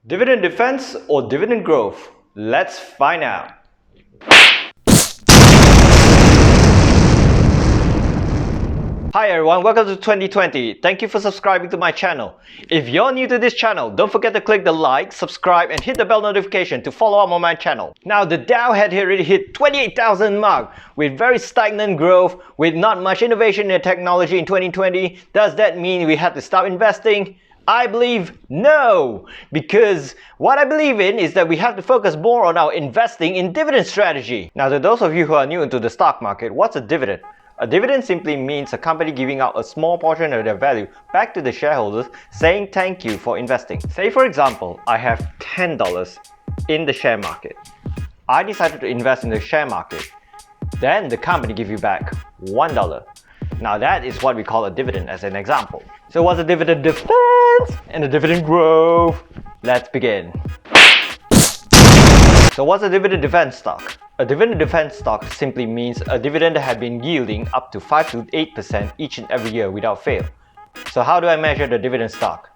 Dividend defense or dividend growth? Let's find out. Hi everyone, welcome to 2020. Thank you for subscribing to my channel. If you're new to this channel, don't forget to click the like, subscribe and hit the bell notification to follow up on my channel. Now the Dow had already hit 28,000 mark with very stagnant growth, with not much innovation in technology in 2020. Does that mean we have to stop investing? I believe no, because what I believe in is that we have to focus more on our investing in dividend strategy. Now to those of you who are new into the stock market, what's a dividend? A dividend simply means a company giving out a small portion of their value back to the shareholders, saying thank you for investing. Say for example, I have $10 in the share market. I decided to invest in the share market. Then the company gives you back $1. Now that is what we call a dividend as an example. So what's a dividend defense and a dividend growth? Let's begin. So what's a dividend defense stock? A dividend defense stock simply means a dividend that has been yielding up to 5 to 8% each and every year without fail. So how do I measure the dividend stock?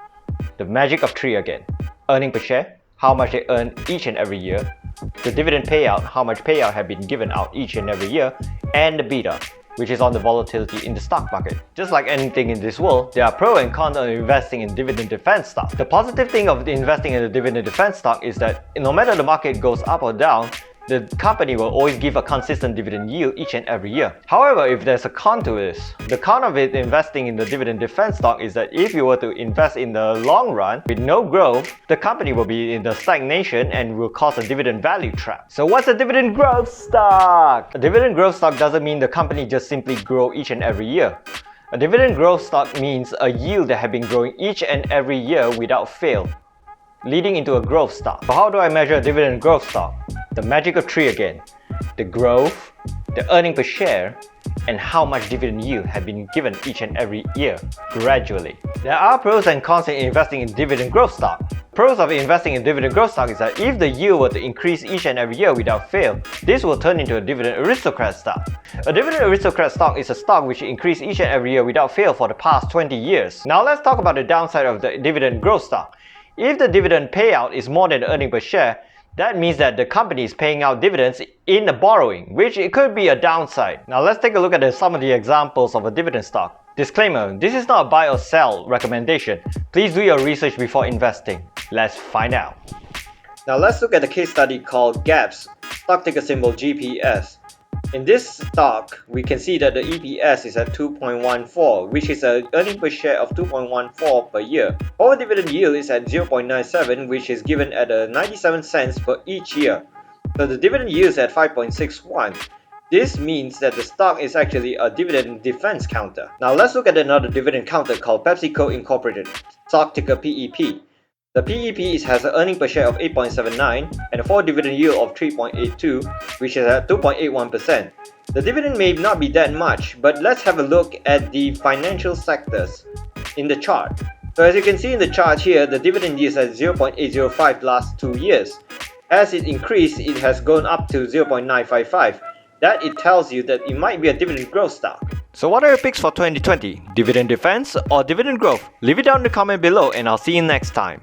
The magic of 3 again. Earning per share, how much they earn each and every year. The dividend payout, how much payout have been given out each and every year. And the beta, which is on the volatility in the stock market. Just like anything in this world, there are pros and cons of investing in dividend defense stock. The positive thing of investing in a dividend defense stock is that no matter the market goes up or down, the company will always give a consistent dividend yield each and every year. However, if there's a con to this, the con of investing in the dividend defense stock is that if you were to invest in the long run with no growth, the company will be in the stagnation and will cause a dividend value trap. So what's a dividend growth stock? A dividend growth stock doesn't mean the company just simply grow each and every year. A dividend growth stock means a yield that has been growing each and every year without fail, leading into a growth stock. So how do I measure a dividend growth stock? The magic of 3 again. The growth, the earning per share, and how much dividend yield have been given each and every year, gradually. There are pros and cons in investing in dividend growth stock. Pros of investing in dividend growth stock is that if the yield were to increase each and every year without fail, this will turn into a dividend aristocrat stock. A dividend aristocrat stock is a stock which increases each and every year without fail for the past 20 years. Now let's talk about the downside of the dividend growth stock. If the dividend payout is more than the earning per share, that means that the company is paying out dividends in the borrowing, which it could be a downside. Now let's take a look at some of the examples of a dividend stock. Disclaimer, this is not a buy or sell recommendation. Please do your research before investing. Let's find out. Now let's look at a case study called GAPS, stock ticker symbol GPS. In this stock, we can see that the EPS is at 2.14, which is an earning per share of 2.14 per year. Our dividend yield is at 0.97, which is given at 97 cents per each year. So the dividend yield is at 5.61. This means that the stock is actually a dividend defense counter. Now let's look at another dividend counter called PepsiCo Incorporated, stock ticker PEP. The PEP has an earning per share of 8.79 and a forward dividend yield of 3.82, which is at 2.81%. The dividend may not be that much, but let's have a look at the financial sectors in the chart. So as you can see in the chart here, the dividend yield is at 0.805 last 2 years. As it increased, it has gone up to 0.955. That it tells you that it might be a dividend growth stock. So what are your picks for 2020? Dividend defense or dividend growth? Leave it down in the comment below and I'll see you next time.